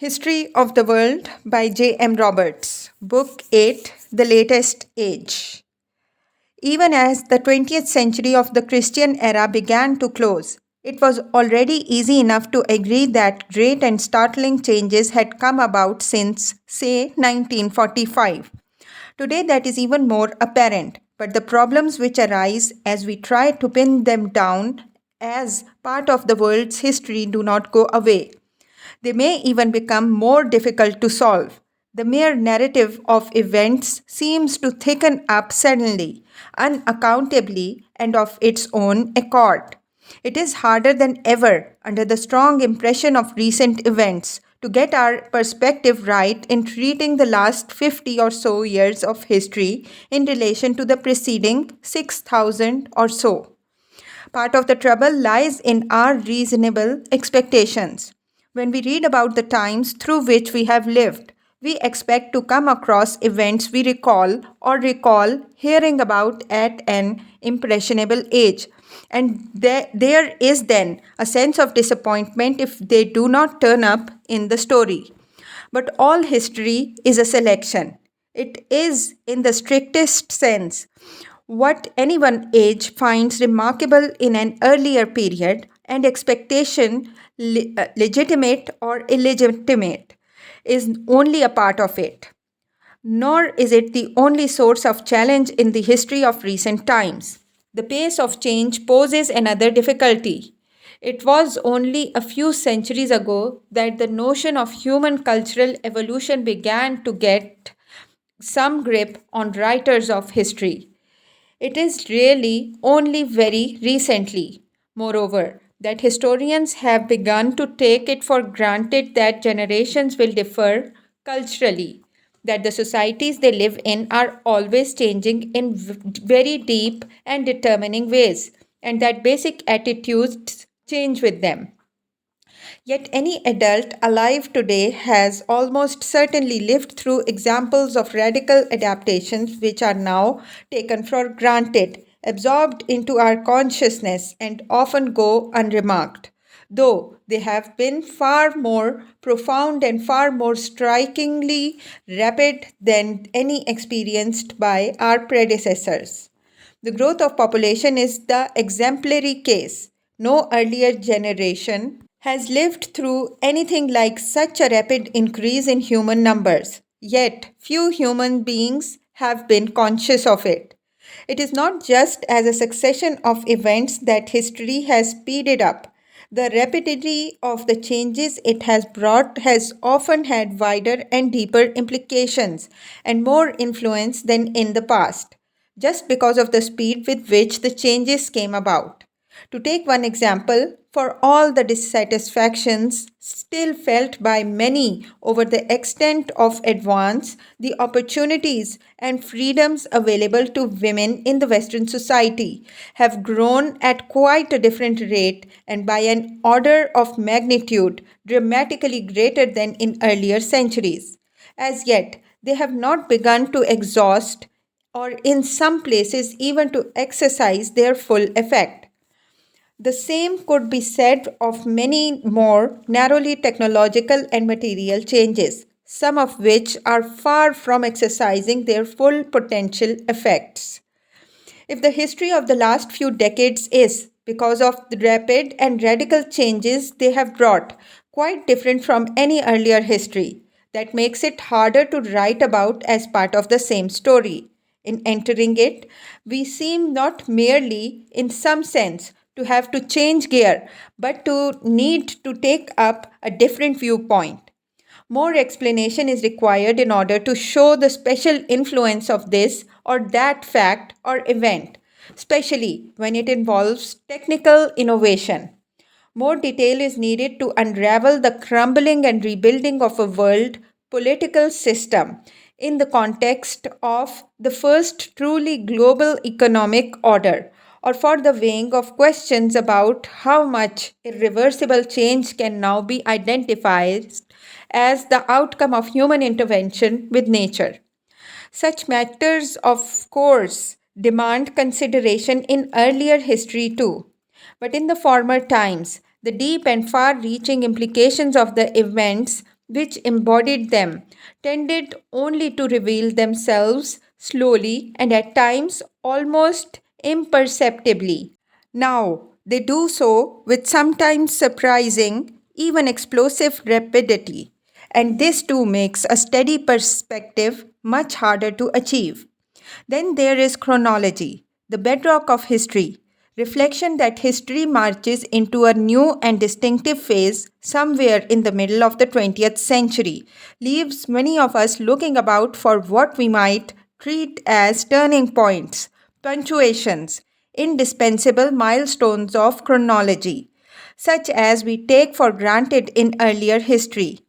History of the World by J. M. Roberts, Book 8, The Latest Age. Even as the 20th century of the Christian era began to close, it was already easy enough to agree that great and startling changes had come about since, say, 1945. Today, that is even more apparent, but the problems which arise as we try to pin them down as part of the world's history do not go away. They may even become more difficult to solve. The mere narrative of events seems to thicken up suddenly, unaccountably, and of its own accord. It is harder than ever, under the strong impression of recent events, to get our perspective right in treating the last 50 or so years of history in relation to the preceding 6,000 or so. Part of the trouble lies in our reasonable expectations. When we read about the times through which we have lived, we expect to come across events we recall hearing about at an impressionable age. And there is then a sense of disappointment if they do not turn up in the story. But all history is a selection. It is, in the strictest sense, what any one age finds remarkable in an earlier period and expectation, legitimate or illegitimate, is only a part of it. Nor is it the only source of challenge in the history of recent times. The pace of change poses another difficulty. It was only a few centuries ago that the notion of human cultural evolution began to get some grip on writers of history. It is really only very recently, moreover, that historians have begun to take it for granted that generations will differ culturally, that the societies they live in are always changing in very deep and determining ways, and that basic attitudes change with them. Yet any adult alive today has almost certainly lived through examples of radical adaptations which are now taken for granted, absorbed into our consciousness, and often go unremarked, though they have been far more profound and far more strikingly rapid than any experienced by our predecessors. The growth of population is the exemplary case. No earlier generation has lived through anything like such a rapid increase in human numbers, yet few human beings have been conscious of it. It is not just as a succession of events that history has speeded up. The rapidity of the changes it has brought has often had wider and deeper implications and more influence than in the past, just because of the speed with which the changes came about. To take one example, for all the dissatisfactions still felt by many over the extent of advance, the opportunities and freedoms available to women in the Western society have grown at quite a different rate and by an order of magnitude dramatically greater than in earlier centuries. As yet, they have not begun to exhaust or in some places even to exercise their full effect. The same could be said of many more narrowly technological and material changes, some of which are far from exercising their full potential effects. If the history of the last few decades is, because of the rapid and radical changes they have brought, quite different from any earlier history, that makes it harder to write about as part of the same story. In entering it, we seem not merely, in some sense, to have to change gear, but to need to take up a different viewpoint. More explanation is required in order to show the special influence of this or that fact or event, especially when it involves technical innovation. More detail is needed to unravel the crumbling and rebuilding of a world political system in the context of the first truly global economic order, or for the weighing of questions about how much irreversible change can now be identified as the outcome of human intervention with nature. Such matters, of course, demand consideration in earlier history too. But in the former times, the deep and far reaching implications of the events which embodied them, tended only to reveal themselves slowly and at times almost imperceptibly. Now, they do so with sometimes surprising, even explosive rapidity, and this too makes a steady perspective much harder to achieve. Then there is chronology, the bedrock of history, reflection that history marches into a new and distinctive phase somewhere in the middle of the 20th century, leaves many of us looking about for what we might treat as turning points, punctuations, indispensable milestones of chronology, such as we take for granted in earlier history.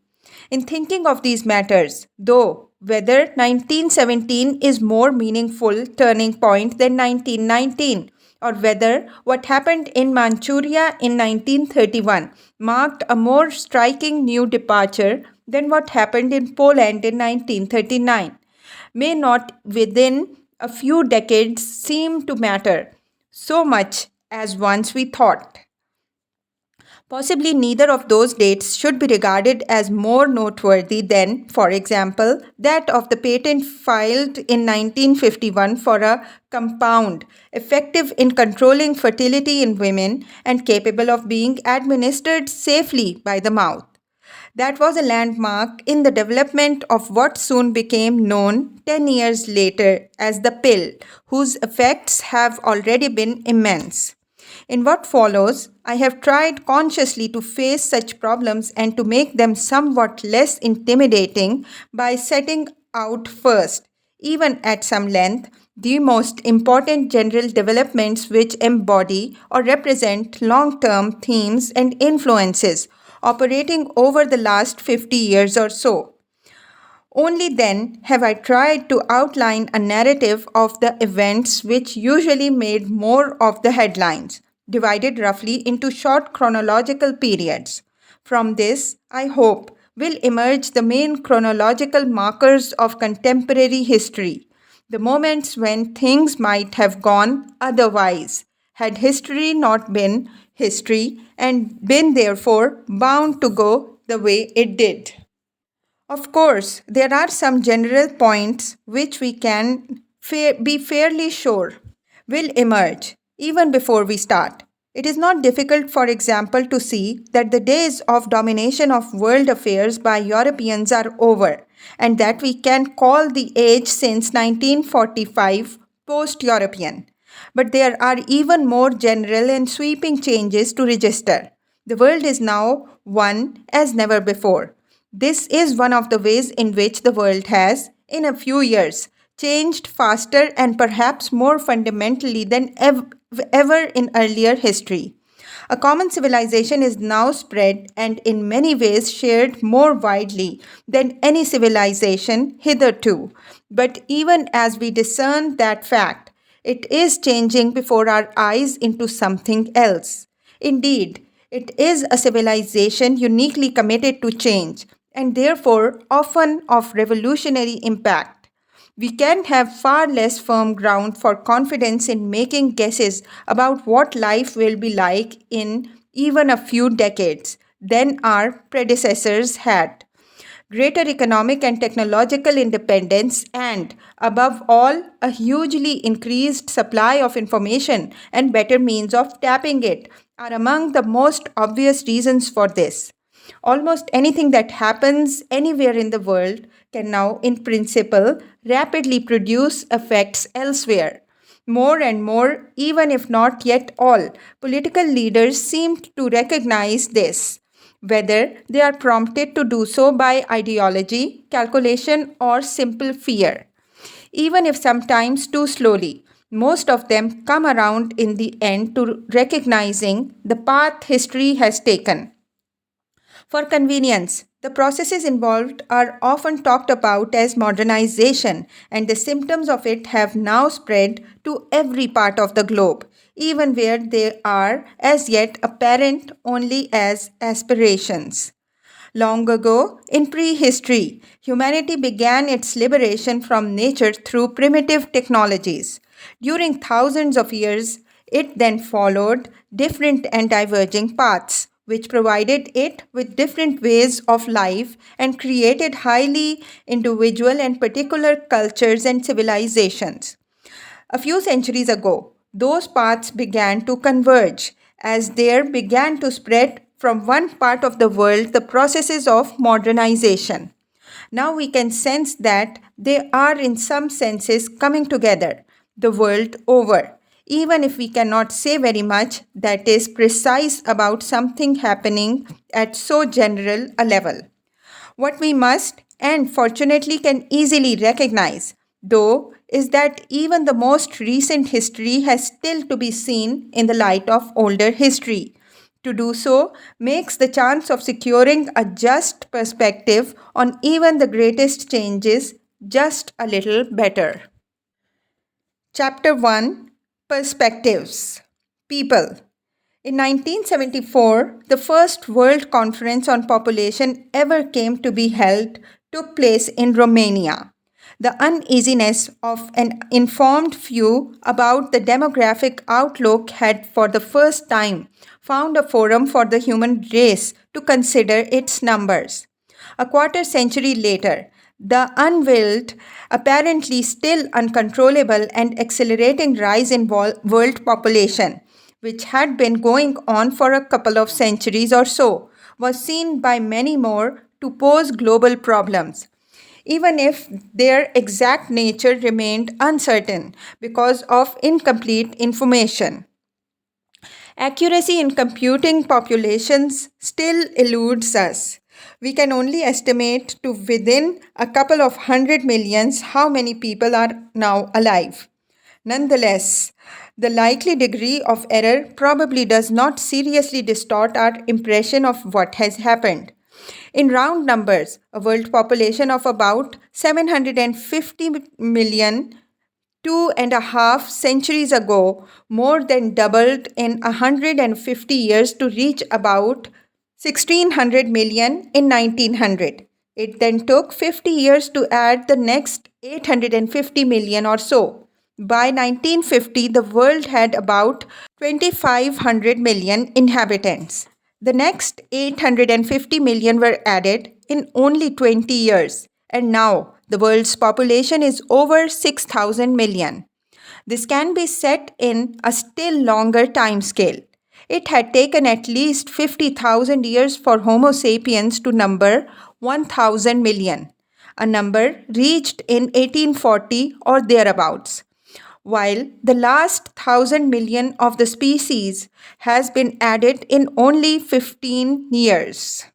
In thinking of these matters, though, whether 1917 is more meaningful turning point than 1919, or whether what happened in Manchuria in 1931 marked a more striking new departure than what happened in Poland in 1939, may not within a few decades seem to matter so much as once we thought. Possibly neither of those dates should be regarded as more noteworthy than, for example, that of the patent filed in 1951 for a compound effective in controlling fertility in women and capable of being administered safely by the mouth. That was a landmark in the development of what soon became known 10 years later as the pill, whose effects have already been immense. In what follows, I have tried consciously to face such problems and to make them somewhat less intimidating by setting out first, even at some length, the most important general developments which embody or represent long term themes and influences operating over the last 50 years or so. Only then have I tried to outline a narrative of the events which usually made more of the headlines, divided roughly into short chronological periods. From this, I hope, will emerge the main chronological markers of contemporary history, the moments when things might have gone otherwise, had history not been history and been therefore bound to go the way it did. Of course, there are some general points which we can be fairly sure will emerge even before we start. It is not difficult, for example, to see that the days of domination of world affairs by Europeans are over, and that we can call the age since 1945 post European. But there are even more general and sweeping changes to register. The world is now one as never before. This is one of the ways in which the world has, in a few years, changed faster and perhaps more fundamentally than ever in earlier history. A common civilization is now spread and in many ways shared more widely than any civilization hitherto. But even as we discern that fact, it is changing before our eyes into something else. Indeed, it is a civilization uniquely committed to change and therefore often of revolutionary impact. We can have far less firm ground for confidence in making guesses about what life will be like in even a few decades than our predecessors had. Greater economic and technological independence, and, above all, a hugely increased supply of information and better means of tapping it are among the most obvious reasons for this. Almost anything that happens anywhere in the world can now, in principle, rapidly produce effects elsewhere. More and more, even if not yet all, political leaders seem to recognize this, whether they are prompted to do so by ideology, calculation, or simple fear. Even if sometimes too slowly, most of them come around in the end to recognizing the path history has taken. For convenience, the processes involved are often talked about as modernization, and the symptoms of it have now spread to every part of the globe, even where they are as yet apparent only as aspirations. Long ago, in prehistory, humanity began its liberation from nature through primitive technologies. During thousands of years, it then followed different and diverging paths, which provided it with different ways of life and created highly individual and particular cultures and civilizations. A few centuries ago, those paths began to converge as there began to spread from one part of the world the processes of modernization. Now we can sense that they are, in some senses, coming together the world over, even if we cannot say very much that is precise about something happening at so general a level. What we must, and fortunately can easily recognize, though, is that even the most recent history has still to be seen in the light of older history. To do so makes the chance of securing a just perspective on even the greatest changes just a little better. Chapter 1, Perspectives. People. In 1974, the first World Conference on Population ever came to be held took place in Romania. The uneasiness of an informed few about the demographic outlook had for the first time found a forum for the human race to consider its numbers. A quarter century later, the unveiled, apparently still uncontrollable and accelerating rise in world population, which had been going on for a couple of centuries or so, was seen by many more to pose global problems, even if their exact nature remained uncertain because of incomplete information. Accuracy in computing populations still eludes us. We can only estimate to within a couple of 100 millions how many people are now alive. Nonetheless, the likely degree of error probably does not seriously distort our impression of what has happened. In round numbers, a world population of about 750 million 2.5 centuries ago more than doubled in 150 years to reach about 1600 million in 1900. It then took 50 years to add the next 850 million or so. By 1950, the world had about 2500 million inhabitants. The next 850 million were added in only 20 years, and now the world's population is over 6,000 million. This can be set in a still longer time scale. It had taken at least 50,000 years for Homo sapiens to number 1,000 million, a number reached in 1840 or thereabouts, while the last 1,000 million of the species has been added in only 15 years.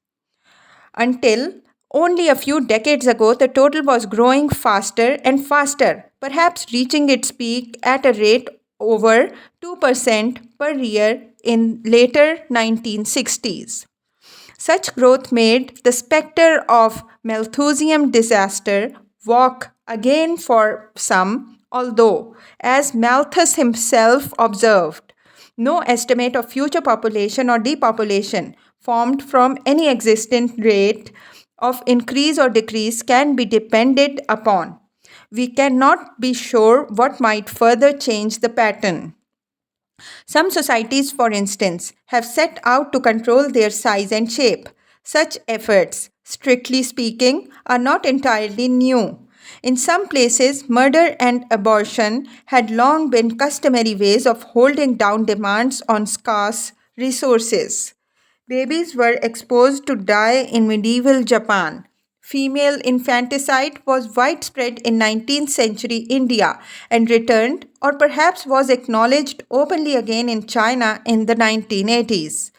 Until only a few decades ago, the total was growing faster and faster, perhaps reaching its peak at a rate over 2% per year in later 1960s. Such growth made the specter of Malthusian disaster walk again for some, although, as Malthus himself observed, no estimate of future population or depopulation formed from any existent rate of increase or decrease can be depended upon. We cannot be sure what might further change the pattern. Some societies, for instance, have set out to control their size and shape. Such efforts, strictly speaking, are not entirely new. In some places, murder and abortion had long been customary ways of holding down demands on scarce resources. Babies were exposed to die in medieval Japan. Female infanticide was widespread in 19th century India and returned, or perhaps was acknowledged openly again in China in the 1980s.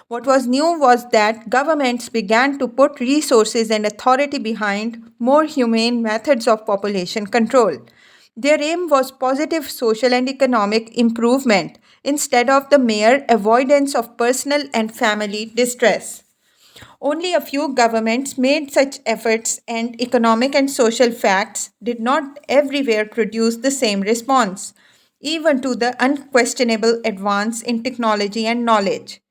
What was new was that governments began to put resources and authority behind more humane methods of population control. Their aim was positive social and economic improvement instead of the mere avoidance of personal and family distress. Only a few governments made such efforts, and economic and social facts did not everywhere produce the same response, even to the unquestionable advance in technology and knowledge.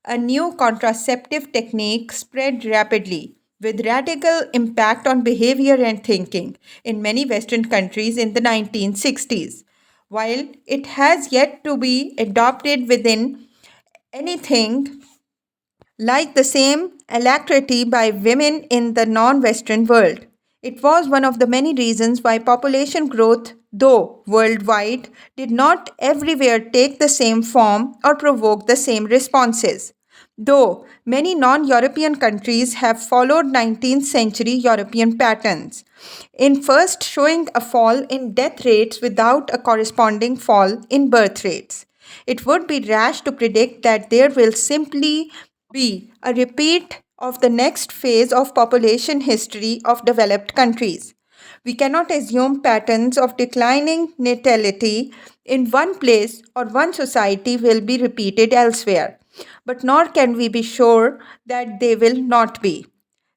A new contraceptive technique spread rapidly, with radical impact on behavior and thinking in many Western countries in the 1960s. While it has yet to be adopted within anything like the same alacrity by women in the non-Western world. It was one of the many reasons why population growth, though worldwide, did not everywhere take the same form or provoke the same responses. Though many non European countries have followed 19th century European patterns, in first showing a fall in death rates without a corresponding fall in birth rates. It would be rash to predict that there will simply be a repeat of the next phase of population history of developed countries. We cannot assume patterns of declining natality in one place or one society will be repeated elsewhere, but nor can we be sure that they will not be.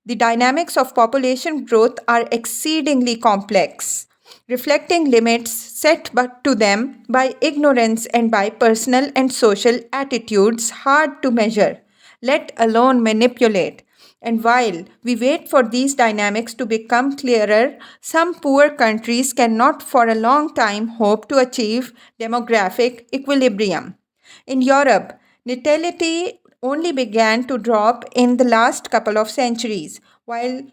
The dynamics of population growth are exceedingly complex, reflecting limits set to them by ignorance and by personal and social attitudes hard to measure, let alone manipulate. And while we wait for these dynamics to become clearer, some poor countries cannot for a long time hope to achieve demographic equilibrium. In Europe, natality only began to drop in the last couple of centuries, while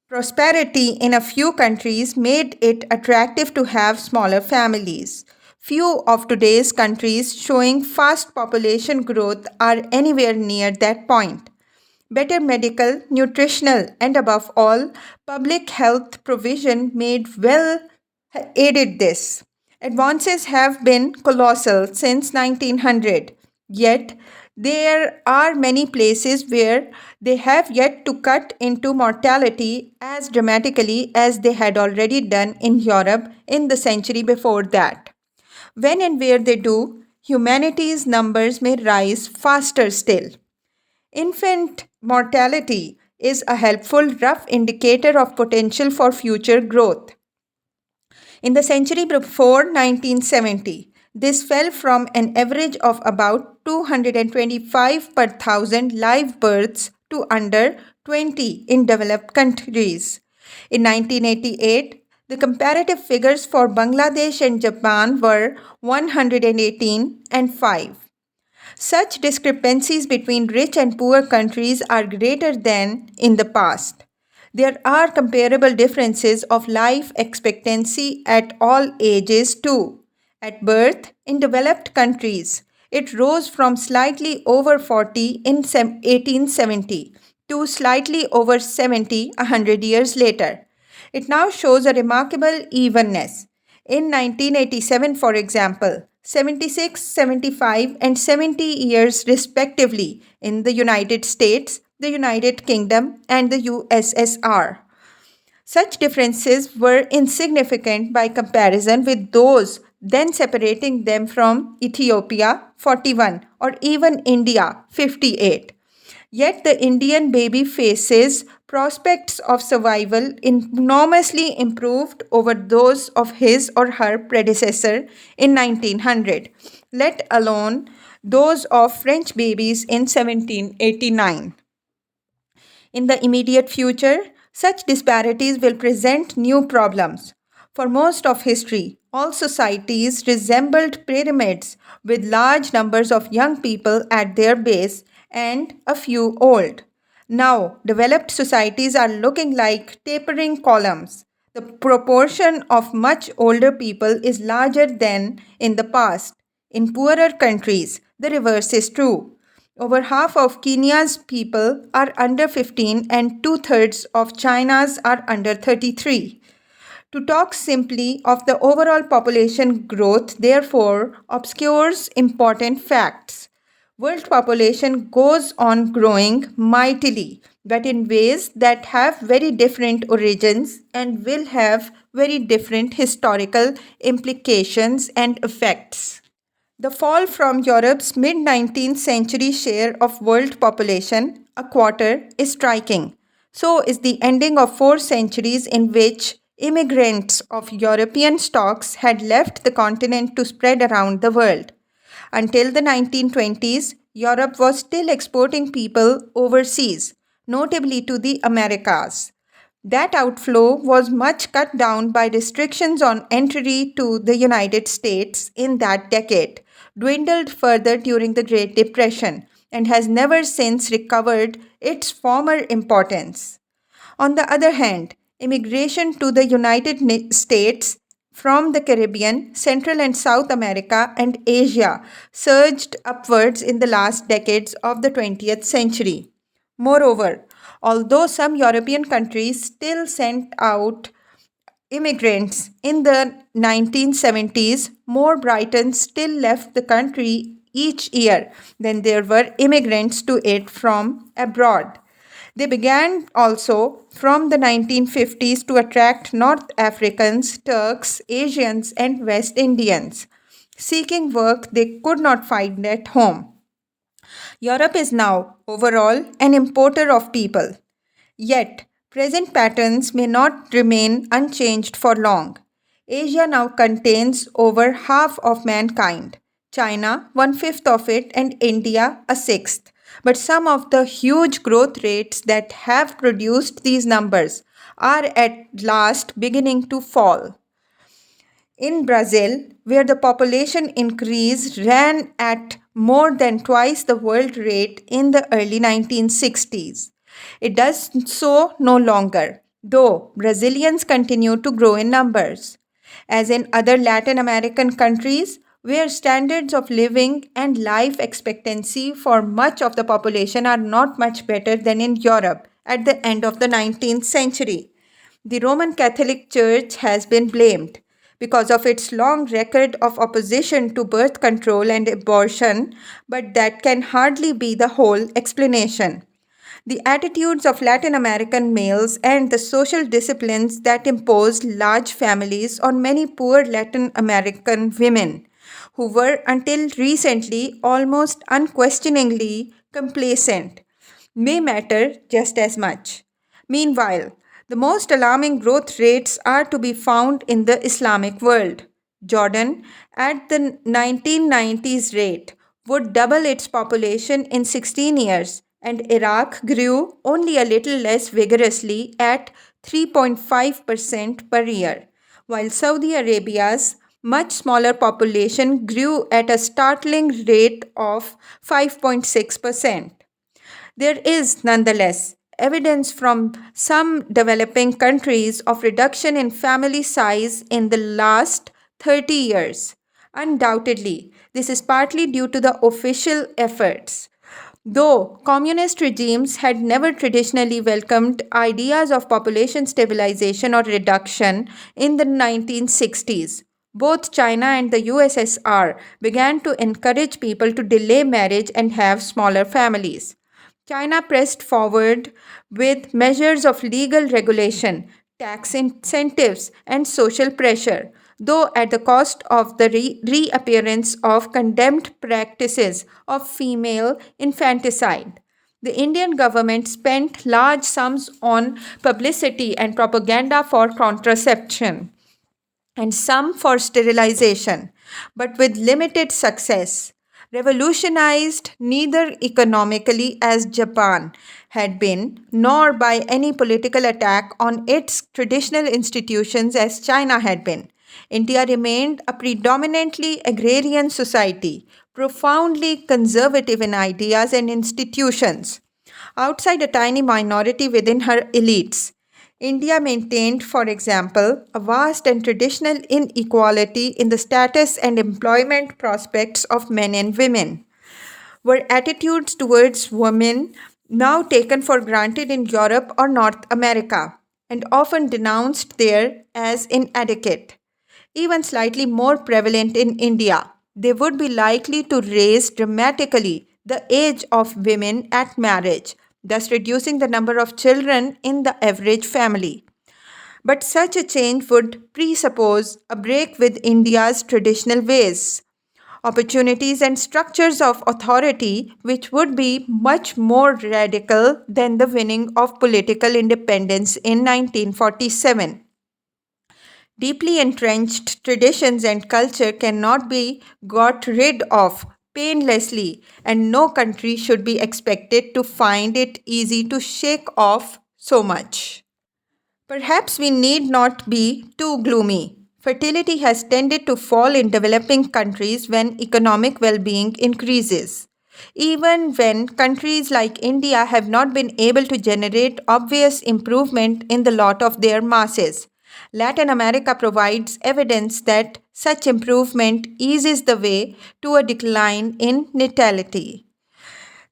prosperity in a few countries made it attractive to have smaller families. Few of today's countries showing fast population growth are anywhere near that point. Better medical, nutritional, and above all, public health provision made well aided this. Advances have been colossal since 1900, yet there are many places where they have yet to cut into mortality as dramatically as they had already done in Europe in the century before that. When and where they do, humanity's numbers may rise faster still. Infant mortality is a helpful rough indicator of potential for future growth. In the century before 1970, this fell from an average of about 225 per thousand live births to under 20 in developed countries. In 1988, the comparative figures for Bangladesh and Japan were 118 and 5. Such discrepancies between rich and poor countries are greater than in the past. There are comparable differences of life expectancy at all ages too. At birth, in developed countries, it rose from slightly over 40 in 1870 to slightly over 70 100 years later. It now shows a remarkable evenness. In 1987, for example, 76, 75, and 70 years respectively in the United States, the United Kingdom, and the USSR. Such differences were insignificant by comparison with those then separating them from Ethiopia 41 or even India 58. Yet the Indian baby faces prospects of survival enormously improved over those of his or her predecessor in 1900, let alone those of French babies in 1789. In the immediate future, such disparities will present new problems. For most of history, all societies resembled pyramids with large numbers of young people at their base and a few old. Now, developed societies are looking like tapering columns. The proportion of much older people is larger than in the past. In poorer countries, the reverse is true. Over half of Kenya's people are under 15 and two-thirds of China's are under 33. To talk simply of the overall population growth, therefore, obscures important facts. World population goes on growing mightily, but in ways that have very different origins and will have very different historical implications and effects. The fall from Europe's mid 19th century share of world population, a quarter, is striking. So is the ending of 4 centuries in which immigrants of European stocks had left the continent to spread around the world. Until the 1920s, Europe was still exporting people overseas, notably to the Americas. That outflow was much cut down by restrictions on entry to the United States in that decade, dwindled further during the Great Depression, and has never since recovered its former importance. On the other hand, immigration to the United States from the Caribbean, Central and South America, and Asia surged upwards in the last decades of the 20th century. Moreover, although some European countries still sent out immigrants in the 1970s, more Britons still left the country each year than there were immigrants to it from abroad. They began also from the 1950s to attract North Africans, Turks, Asians, and West Indians, seeking work they could not find at home. Europe is now, overall, an importer of people. Yet, present patterns may not remain unchanged for long. Asia now contains over half of mankind, China one fifth of it, and India a sixth. But some of the huge growth rates that have produced these numbers are at last beginning to fall. In Brazil, where the population increase ran at more than twice the world rate in the early 1960s. It does so no longer, though Brazilians continue to grow in numbers. As in other Latin American countries, where standards of living and life expectancy for much of the population are not much better than in Europe at the end of the 19th century. The Roman Catholic Church has been blamed because of its long record of opposition to birth control and abortion, but that can hardly be the whole explanation. The attitudes of Latin American males and the social disciplines that impose large families on many poor Latin American women, who were until recently almost unquestioningly complacent, may matter just as much. Meanwhile, the most alarming growth rates are to be found in the Islamic world. Jordan, at the 1990s rate, would double its population in 16 years, and Iraq grew only a little less vigorously at 3.5% per year, while Saudi Arabia's much smaller population grew at a startling rate of 5.6%. There is, nonetheless, evidence from some developing countries of reduction in family size in the last 30 years. Undoubtedly, this is partly due to the official efforts. Though communist regimes had never traditionally welcomed ideas of population stabilization or reduction in the 1960s, both China and the USSR began to encourage people to delay marriage and have smaller families. China pressed forward with measures of legal regulation, tax incentives, and social pressure, though at the cost of the reappearance of condemned practices of female infanticide. The Indian government spent large sums on publicity and propaganda for contraception and some for sterilization, but with limited success. Revolutionized neither economically as Japan had been, nor by any political attack on its traditional institutions as China had been. India remained a predominantly agrarian society, profoundly conservative in ideas and institutions. Outside a tiny minority within her elites, India maintained, for example, a vast and traditional inequality in the status and employment prospects of men and women. Were attitudes towards women now taken for granted in Europe or North America, and often denounced there as inadequate? Even slightly more prevalent in India, they would be likely to raise dramatically the age of women at marriage, thus reducing the number of children in the average family. But such a change would presuppose a break with India's traditional ways, opportunities, and structures of authority, which would be much more radical than the winning of political independence in 1947. Deeply entrenched traditions and culture cannot be got rid of painlessly, and no country should be expected to find it easy to shake off so much. Perhaps we need not be too gloomy. Fertility has tended to fall in developing countries when economic well being increases. even when countries like India have not been able to generate obvious improvement in the lot of their masses. Latin America provides evidence that such improvement eases the way to a decline in natality.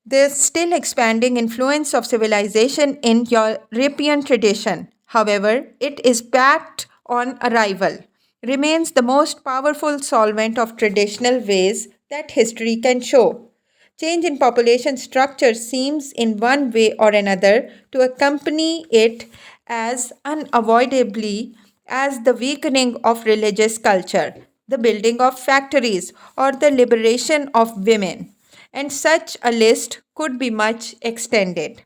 The still expanding influence of civilization in European tradition, however, it is backed on arrival, remains the most powerful solvent of traditional ways that history can show. Change in population structure seems, in one way or another, to accompany it as unavoidably as the weakening of religious culture, the building of factories, or the liberation of women, and such a list could be much extended.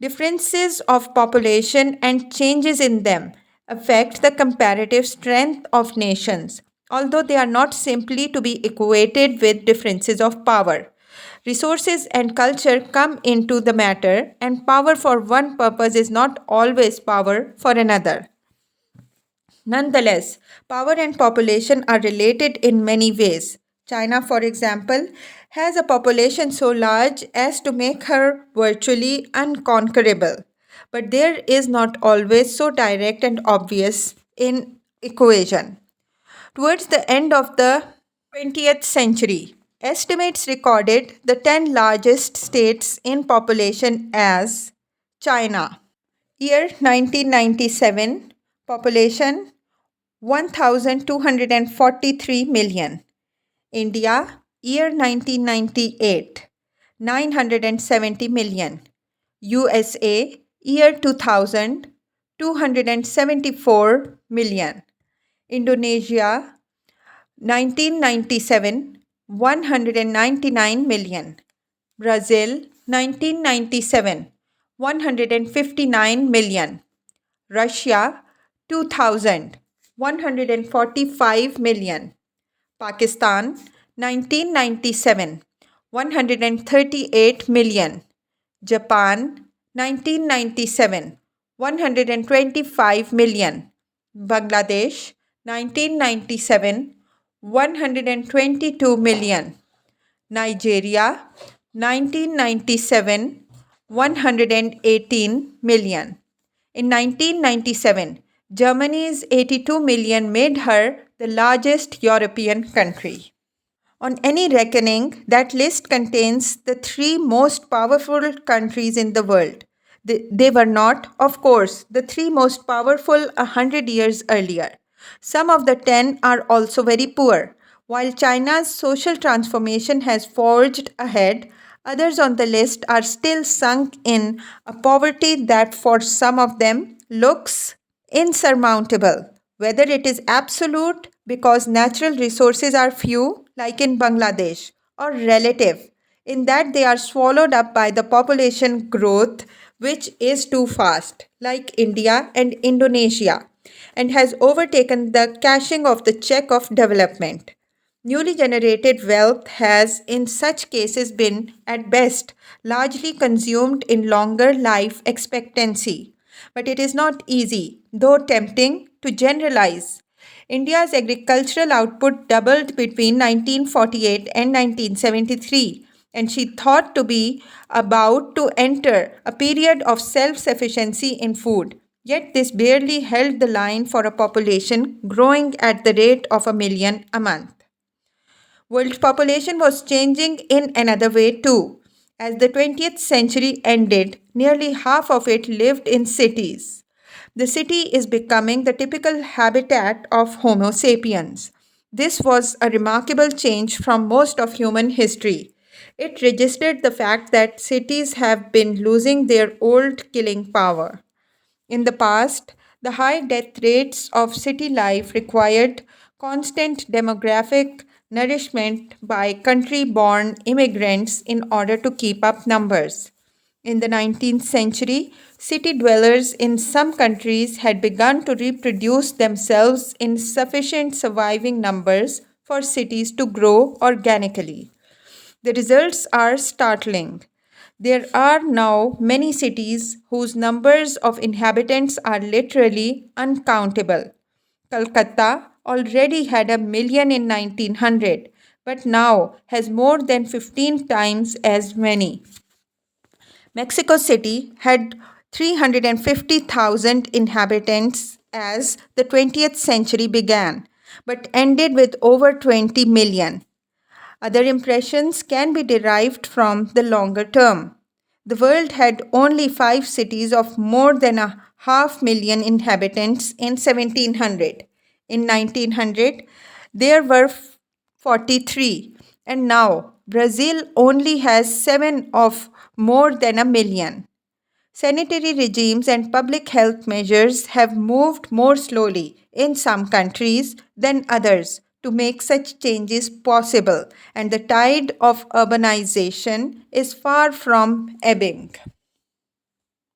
Differences of population and changes in them affect the comparative strength of nations, although they are not simply to be equated with differences of power. Resources and culture come into the matter, and power for one purpose is not always power for another. Nonetheless, power and population are related in many ways. China, for example, has a population so large as to make her virtually unconquerable. But there is not always so direct and obvious in equation. Towards the end of the 20th century, estimates recorded the 10 largest states in population as China. Year 1997, population 1,243 million. India, year 1998, 970 million. USA, year 2000, 274 million. Indonesia, 1997, 199 million. Brazil, 1997, 159 million. Russia, 2000, 145 million. Pakistan, 1997, 138 million. Japan, 1997, 125 million. Bangladesh, 1997, 122 million. Nigeria, 1997, 118 million. In 1997, Germany's 82 million made her the largest European country. On any reckoning, that list contains the three most powerful countries in the world. They were not, of course, the three most powerful 100 years earlier. Some of the 10 are also very poor. While China's social transformation has forged ahead, others on the list are still sunk in a poverty that for some of them looks insurmountable. Whether it is absolute because natural resources are few, like in Bangladesh, or relative, in that they are swallowed up by the population growth, which is too fast, like India and Indonesia, and has overtaken the cashing of the check of development. Newly generated wealth has, in such cases, been, at best, largely consumed in longer life expectancy. But it is not easy, though tempting, to generalize. India's agricultural output doubled between 1948 and 1973, and she thought to be about to enter a period of self sufficiency in food. Yet this barely held the line for a population growing at the rate of a million a month. World population was changing in another way too. As the 20th century ended, nearly half of it lived in cities. The city is becoming the typical habitat of Homo sapiens. This was a remarkable change from most of human history. It registered the fact that cities have been losing their old killing power. In the past, the high death rates of city life required constant demographic nourishment by country born immigrants in order to keep up numbers. In the 19th century, city dwellers in some countries had begun to reproduce themselves in sufficient surviving numbers for cities to grow organically. The results are startling. There are now many cities whose numbers of inhabitants are literally uncountable. Calcutta already had a million in 1900, but now has more than 15 times as many. Mexico City had 350,000 inhabitants as the 20th century began, but ended with over 20 million. Other impressions can be derived from the longer term. The world had only 5 cities of more than a half million inhabitants in 1700. In 1900, there were 43, and now Brazil only has 7 of more than a million. Sanitary regimes and public health measures have moved more slowly in some countries than others to make such changes possible, and the tide of urbanization is far from ebbing.